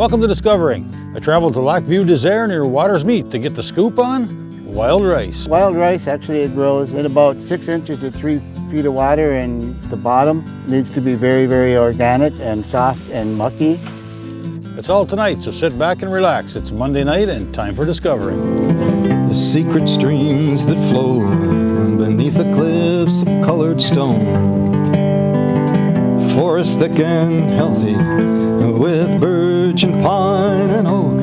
Welcome to Discovering. I traveled to Lac Vieux Desert near Waters Meet to get the scoop on wild rice. Wild rice, actually, it grows in about 6 inches to 3 feet of water, and the bottom needs to be very, very organic and soft and mucky. It's all tonight, so sit back and relax. It's Monday night and time for Discovering. The secret streams that flow beneath the cliffs of colored stone. Forest thick and healthy with birch and pine and oak.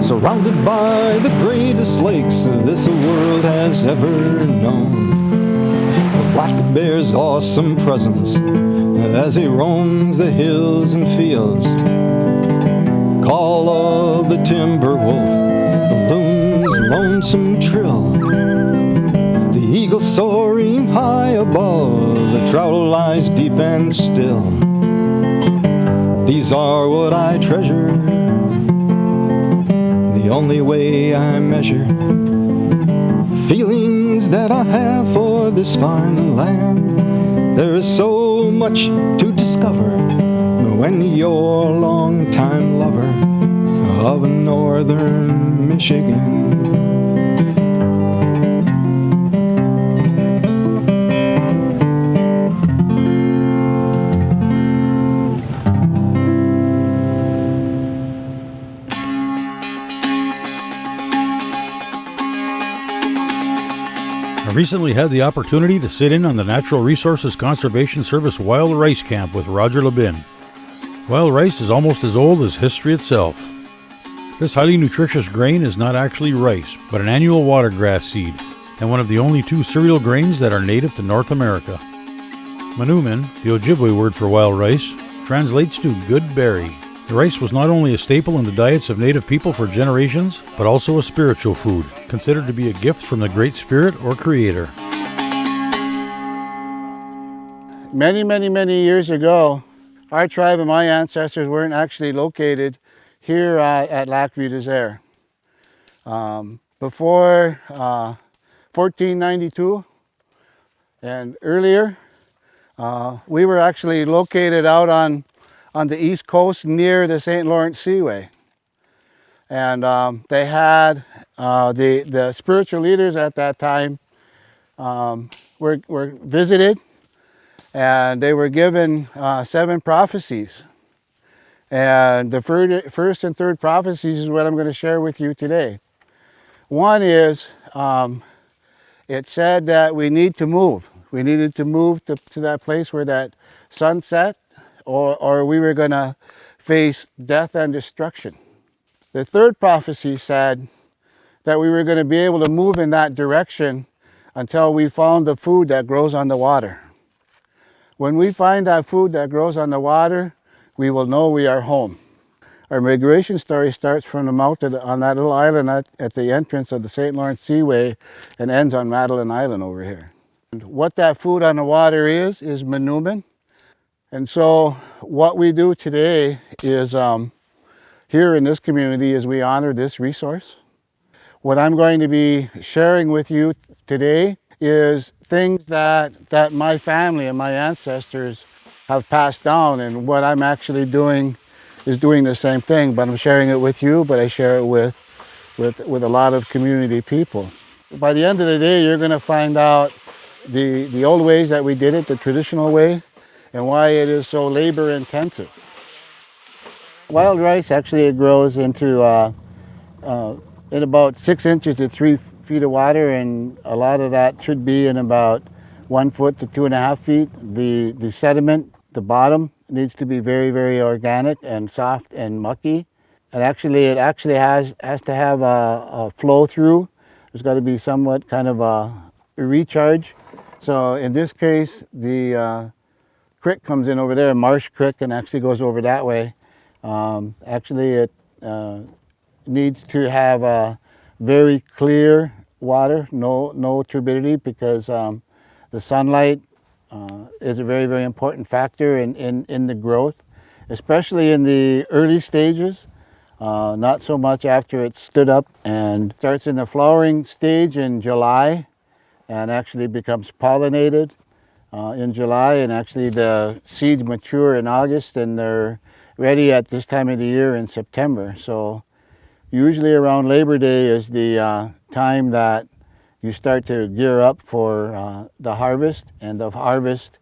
Surrounded by the greatest lakes this world has ever known. The black bear's awesome presence as he roams the hills and fields. Call of the timber wolf, the loon's lonesome trill. The eagle soaring high above, the trout lies deep and still. These are what I treasure, the only way I measure feelings that I have for this fine land. There is so much to discover when you're a long-time lover of northern Michigan. I recently had the opportunity to sit in on the Natural Resources Conservation Service Wild Rice Camp with Roger LaBine. Wild rice is almost as old as history itself. This highly nutritious grain is not actually rice, but an annual watergrass seed, and one of the only 2 cereal grains that are native to North America. Manumin, the Ojibwe word for wild rice, translates to good berry. The rice was not only a staple in the diets of native people for generations, but also a spiritual food, considered to be a gift from the Great Spirit or Creator. Many, many, many years ago, our tribe and my ancestors weren't actually located here at Lac Vieux Desert. Before 1492 and earlier, we were actually located out on the east coast near the St. Lawrence Seaway. And they had the spiritual leaders at that time were visited, and they were given 7 prophecies. And the first and third prophecies is what I'm going to share with you today. One is, it said that we need to move. We needed to move to that place where that sun set, or we were going to face death and destruction. The third prophecy said that we were going to be able to move in that direction until we found the food that grows on the water. When we find that food that grows on the water, we will know we are home. Our migration story starts from the mouth on that little island at the entrance of the St. Lawrence Seaway and ends on Madeline Island over here. And what that food on the water is manumin. And so what we do today is, here in this community, is we honor this resource. What I'm going to be sharing with you today is things that my family and my ancestors have passed down, and what I'm actually doing is doing the same thing, but I'm sharing it with you, but I share it with a lot of community people. By the end of the day, you're going to find out the old ways that we did it, the traditional way, and why it is so labor intensive. Wild rice, actually, it grows into in about 6 inches to 3 feet of water, and a lot of that should be in about 1 foot to 2.5 feet. The sediment, the bottom, needs to be very, very organic and soft and mucky. And actually, it actually has to have a flow through. There's got to be somewhat kind of a recharge. So in this case, the creek comes in over there, Marsh Creek, and actually goes over that way. Actually, it needs to have a very clear water, no turbidity, because the sunlight is a very, very important factor in the growth, especially in the early stages. Not so much after it's stood up, and starts in the flowering stage in July and actually becomes pollinated in July, and actually the seeds mature in August and they're ready at this time of the year in September. So usually around Labor Day is the time that you start to gear up for the harvest, and the harvest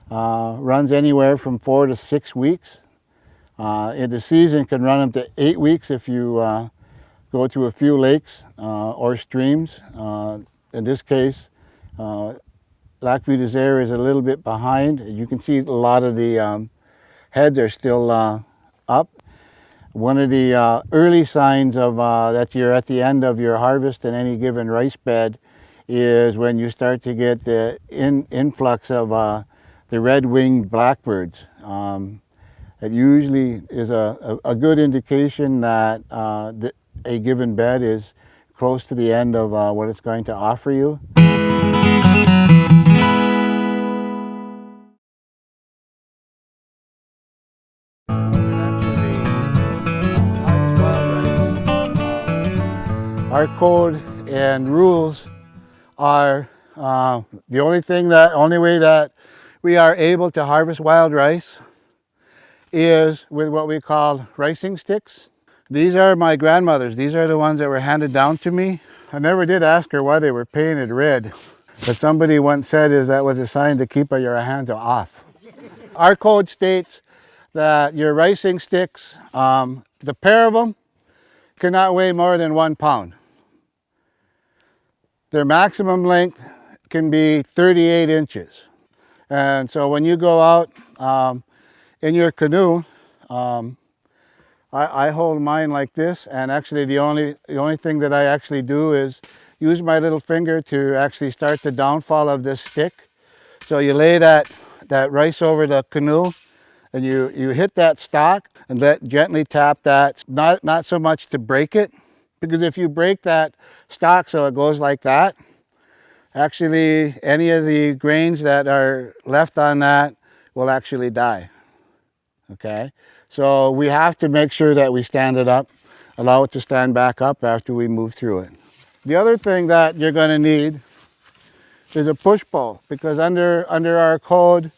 runs anywhere from 4 to 6 weeks. In the season can run up to 8 weeks if you go to a few lakes or streams. In this case, Lac Vieux des Airs is a little bit behind. You can see a lot of the heads are still up. One of the early signs of that you're at the end of your harvest in any given rice bed is when you start to get the influx of the red-winged blackbirds. It usually is a good indication that a given bed is close to the end of what it's going to offer you. Our code and rules are the only way that we are able to harvest wild rice is with what we call ricing sticks. These are my grandmother's. These are the ones that were handed down to me. I never did ask her why they were painted red, but somebody once said that was a sign to keep your hands off. Our code states that your ricing sticks, the pair of them, cannot weigh more than 1 pound. Their maximum length can be 38 inches. And so when you go out in your canoe, I hold mine like this, and actually the only thing that I actually do is use my little finger to actually start the downfall of this stick. So you lay that rice over the canoe, and you hit that stock and gently tap that, not so much to break it, because if you break that stock so it goes like that, actually any of the grains that are left on that will actually die. Okay, so we have to make sure that we stand it up, allow it to stand back up after we move through it. The other thing that you're going to need is a push pole, because under our code,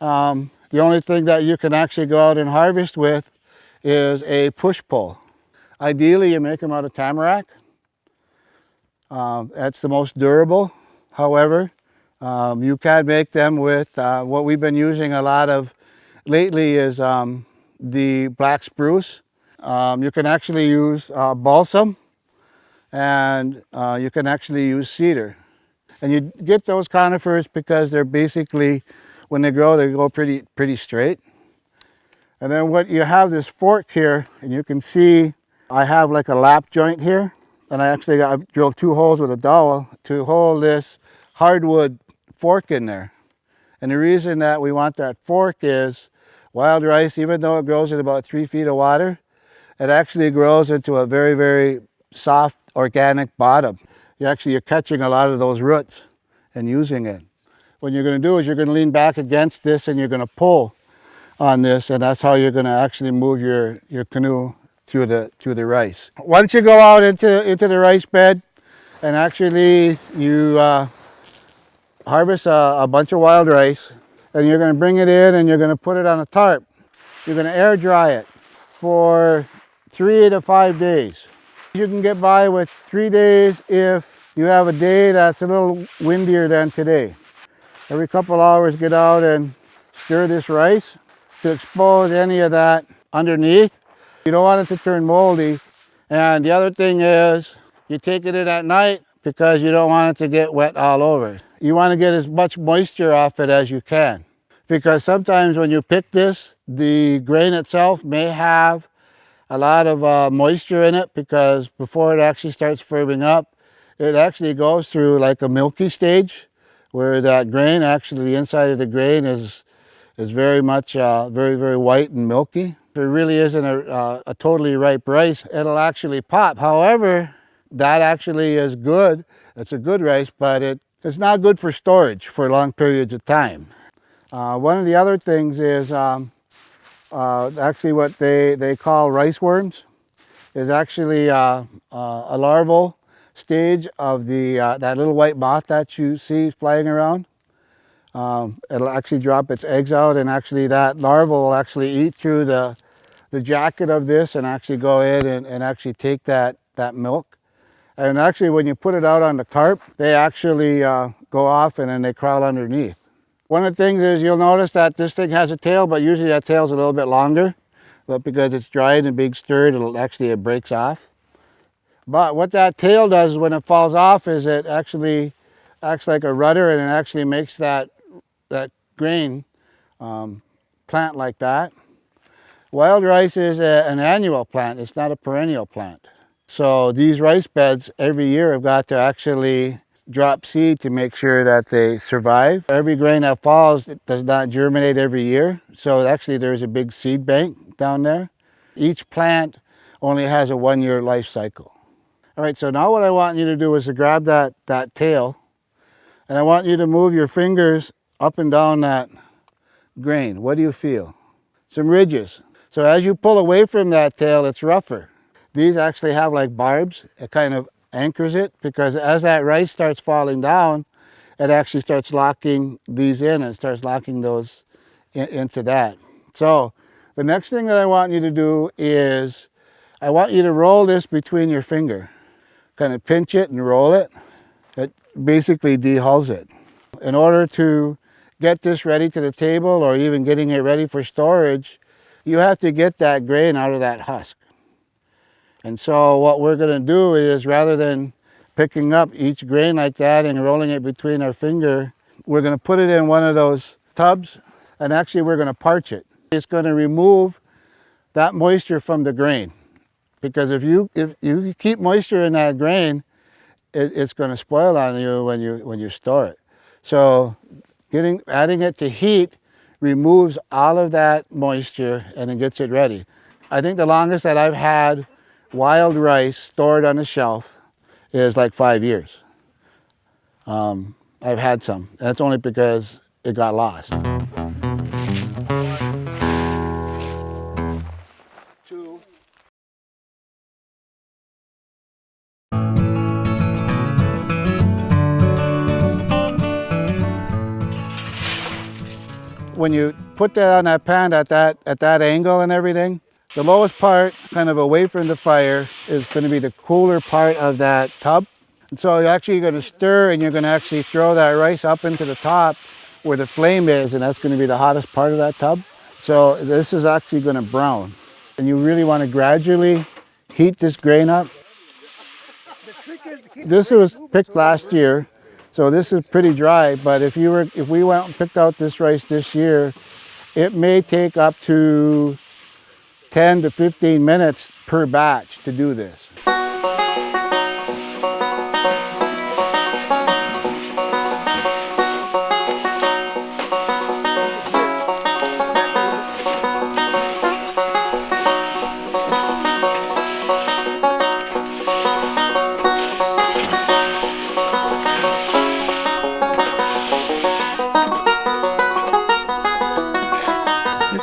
the only thing that you can actually go out and harvest with is a push pole. Ideally, you make them out of tamarack. That's the most durable. However, you can make them with what we've been using a lot of lately is the black spruce. You can actually use balsam, and you can actually use cedar. And you get those conifers because they're basically, when they go pretty straight. And then what you have this fork here, and you can see I have like a lap joint here, and I actually drilled 2 holes with a dowel to hold this hardwood fork in there. And the reason that we want that fork is wild rice, even though it grows in about 3 feet of water, it actually grows into a very, very soft organic bottom. You're catching a lot of those roots and using it. What you're going to do is you're going to lean back against this, and you're going to pull on this, and that's how you're going to actually move your canoe through the rice. Once you go out into the rice bed and actually you harvest a bunch of wild rice, and you're going to bring it in and you're going to put it on a tarp. You're going to air dry it for 3 to 5 days. You can get by with 3 days if you have a day that's a little windier than today. Every couple hours, get out and stir this rice to expose any of that underneath. You don't want it to turn moldy. And the other thing is, you take it in at night because you don't want it to get wet all over. You want to get as much moisture off it as you can, because sometimes when you pick this, the grain itself may have a lot of moisture in it, because before it actually starts firming up, it actually goes through like a milky stage where that grain, actually the inside of the grain is very much very, very white and milky. If it really isn't a totally ripe rice, it'll actually pop. However, that actually is good. It's a good rice, but it's not good for storage for long periods of time. One of the other things is actually what they call rice worms is actually a larval stage of that little white moth that you see flying around. It'll actually drop its eggs out, and actually that larva will actually eat through the the jacket of this and actually go in and actually take that milk. And actually when you put it out on the tarp, they actually go off and then they crawl underneath. One of the things is you'll notice that this thing has a tail, but usually that tail's a little bit longer. But because it's dried and being stirred, it breaks off. But what that tail does when it falls off is it actually acts like a rudder, and it actually makes that grain plant like that. Wild rice is an annual plant. It's not a perennial plant. So these rice beds every year have got to actually drop seed to make sure that they survive. Every grain that falls, it does not germinate every year. So actually there's a big seed bank down there. Each plant only has a 1-year life cycle. All right, so now what I want you to do is to grab that tail, and I want you to move your fingers up and down that grain. What do you feel? Some ridges. So as you pull away from that tail, it's rougher. These actually have like barbs. It kind of anchors it, because as that rice starts falling down, it actually starts locking these in and starts locking those into that. So the next thing that I want you to do is I want you to roll this between your finger. Kind of pinch it and roll it. It basically dehulls it. In order to get this ready to the table, or even getting it ready for storage, you have to get that grain out of that husk. And so what we're going to do is, rather than picking up each grain like that and rolling it between our finger, we're going to put it in one of those tubs, and actually we're going to parch it. It's going to remove that moisture from the grain, because if you keep moisture in that grain, it's going to spoil on you when you store it. So adding it to heat removes all of that moisture and it gets it ready. I think the longest that I've had wild rice stored on a shelf is like 5 years. I've had some, and it's only because it got lost. When you put that on that pan at that angle and everything, the lowest part, kind of away from the fire, is going to be the cooler part of that tub. And so you're actually going to stir, and you're going to actually throw that rice up into the top where the flame is, and that's going to be the hottest part of that tub. So this is actually going to brown. And you really want to gradually heat this grain up. This was picked last year, so this is pretty dry, but if we went and picked out this rice this year, it may take up to 10 to 15 minutes per batch to do this.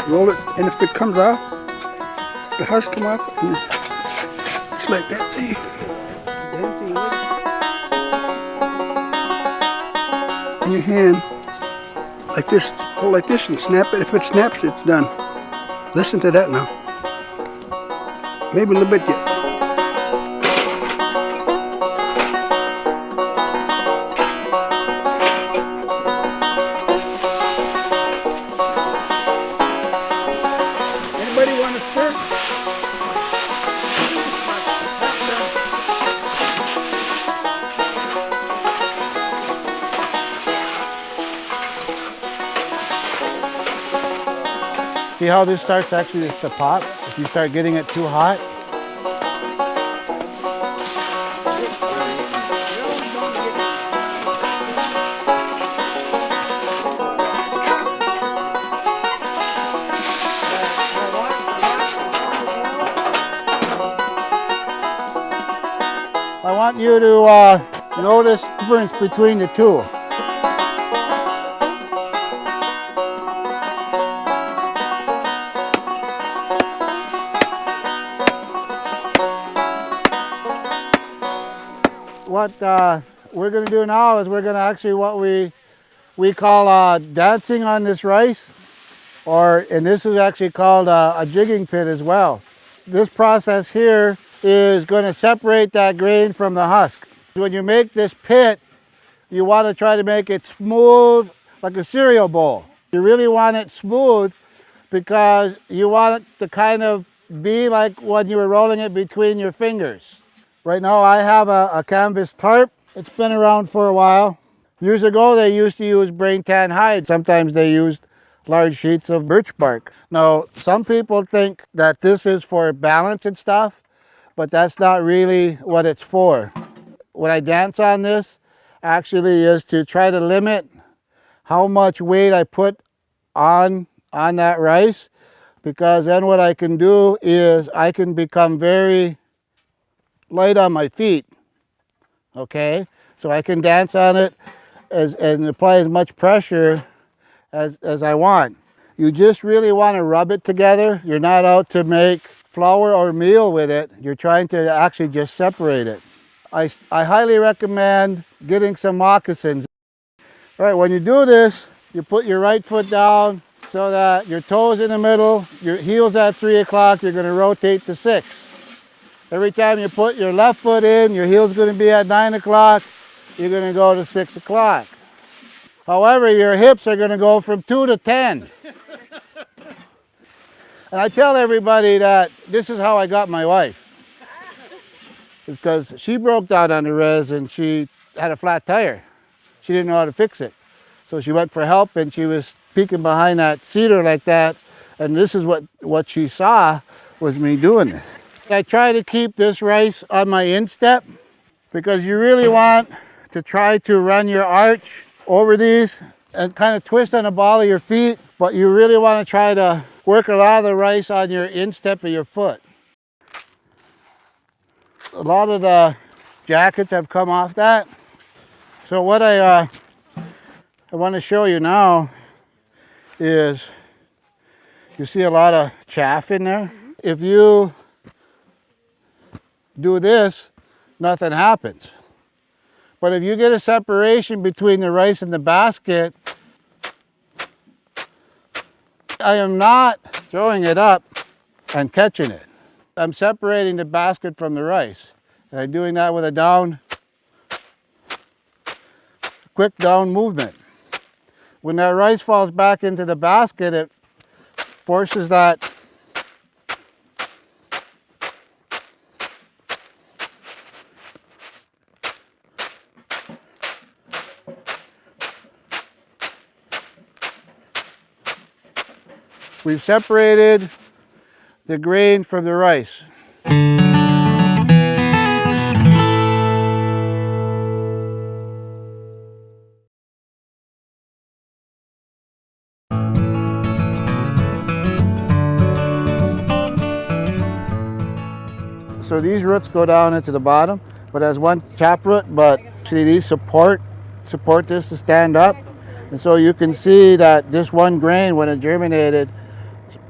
Roll it, and if it comes off, the husk come off, and it's like that, see? In your hand, like this, hold like this and snap it. If it snaps, it's done. Listen to that now. Maybe a little bit yet. Anybody want to serve? See how this starts actually to pop? If you start getting it too hot. I want you to notice the difference between the two. What we're going to do now is we're going to actually what we call dancing on this rice, and this is actually called a jigging pit as well. This process here is going to separate that grain from the husk. When you make this pit, you want to try to make it smooth like a cereal bowl. You really want it smooth because you want it to kind of be like when you were rolling it between your fingers. Right now I have a canvas tarp. It's been around for a while. Years ago they used to use brain tan hide. Sometimes they used large sheets of birch bark. Now some people think that this is for balance and stuff, but that's not really what it's for. When I dance on this actually is to try to limit how much weight I put on that rice, because then what I can do is I can become very light on my feet, okay? So I can dance on it and apply as much pressure as I want. You just really want to rub it together. You're not out to make flour or meal with it. You're trying to actually just separate it. I highly recommend getting some moccasins. All right, when you do this, you put your right foot down so that your toes in the middle, your heels at 3 o'clock, you're going to rotate to 6. Every time you put your left foot in, your heel's going to be at 9 o'clock, you're going to go to 6 o'clock. However, your hips are going to go from 2 to 10. And I tell everybody that this is how I got my wife. It's because she broke down on the res and she had a flat tire. She didn't know how to fix it. So she went for help and she was peeking behind that cedar like that. And this is what she saw was me doing this. I try to keep this rice on my instep because you really want to try to run your arch over these and kind of twist on the ball of your feet, but you really want to try to work a lot of the rice on your instep of your foot. A lot of the jackets have come off that. So what I want to show you now is you see a lot of chaff in there. If you do this, nothing happens. But if you get a separation between the rice and the basket, I am not throwing it up and catching it. I'm separating the basket from the rice. And I'm doing that with a quick down movement. When that rice falls back into the basket, it forces that we've separated the grain from the rice. So these roots go down into the bottom, but as one taproot, but see these support this to stand up. And so you can see that this one grain, when it germinated,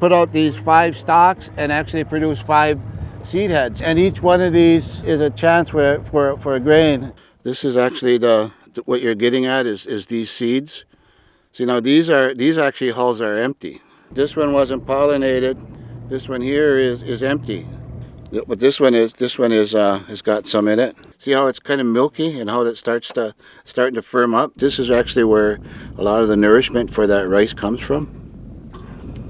put out these 5 stalks and actually produce 5 seed heads. And each one of these is a chance for a grain. This is actually what you're getting at is these seeds. See now these actually hulls are empty. This one wasn't pollinated. This one here is empty. But this one has got some in it. See how it's kind of milky and how it starting to firm up? This is actually where a lot of the nourishment for that rice comes from.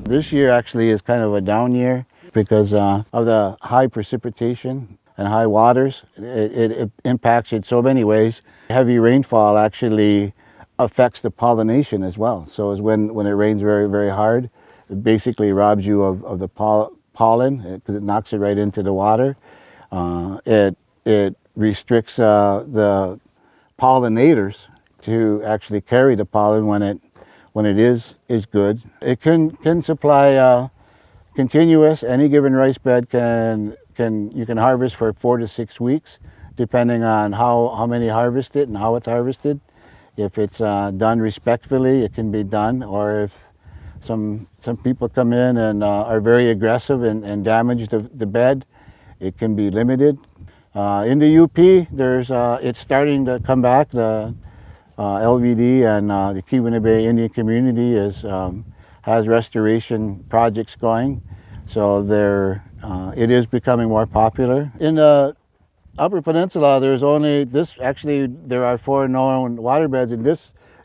This year actually is kind of a down year because of the high precipitation and high waters. It impacts it so many ways. Heavy rainfall actually affects the pollination as well. So as when it rains very, very hard, it basically robs you of the pollen because it knocks it right into the water. It restricts the pollinators to actually carry the pollen when it is good. It can supply continuous. Any given rice bed you can harvest for 4 to 6 weeks, depending on how many harvested and how it's harvested. If it's done respectfully, it can be done, or if some people come in and are very aggressive and damage the bed, it can be limited. In the UP, it's starting to come back. The LVD and the Keweenaw Bay Indian community has has restoration projects going. So it is becoming more popular. In the Upper Peninsula, there are 4 known water beds, and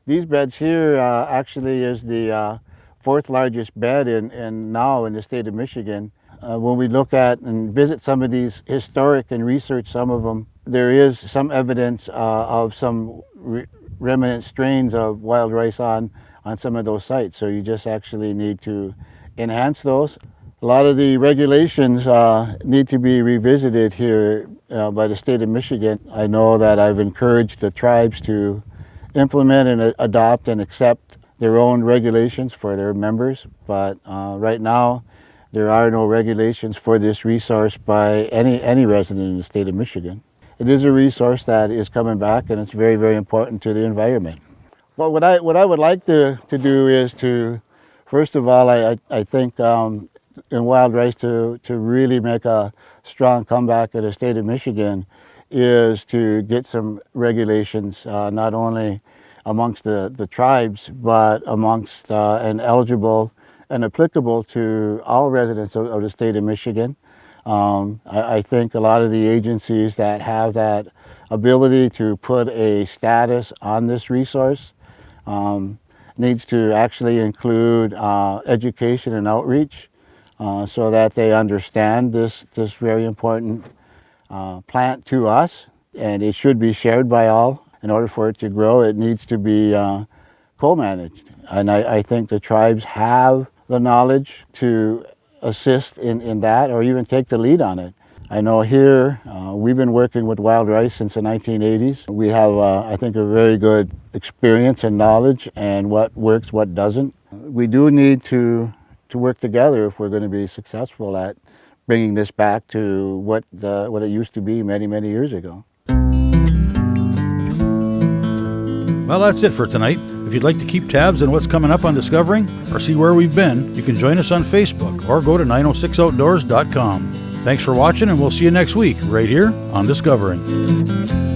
these beds here actually is the 4th largest bed now in the state of Michigan. When we look at and visit some of these historic and research some of them, there is some evidence of some remnant strains of wild rice on some of those sites. So you just actually need to enhance those. A lot of the regulations need to be revisited here by the state of Michigan. I know that I've encouraged the tribes to implement and adopt and accept their own regulations for their members, but right now there are no regulations for this resource by any resident in the state of Michigan. It is a resource that is coming back, and it's very, very important to the environment. Well, what I would like to do is to, first of all, I think in wild rice to really make a strong comeback in the state of Michigan is to get some regulations, not only amongst the tribes, but amongst and eligible and applicable to all residents of the state of Michigan. I think a lot of the agencies that have that ability to put a status on this resource needs to actually include education and outreach so that they understand this very important plant to us, and it should be shared by all. In order for it to grow, it needs to be co-managed, and I think the tribes have the knowledge to assist in that, or even take the lead on it. I know here we've been working with wild rice since the 1980s. We have, I think, a very good experience and knowledge and what works, what doesn't. We do need to work together if we're going to be successful at bringing this back to what it used to be many, many years ago. Well, that's it for tonight. If you'd like to keep tabs on what's coming up on Discovering or see where we've been, you can join us on Facebook or go to 906outdoors.com. Thanks for watching, and we'll see you next week right here on Discovering.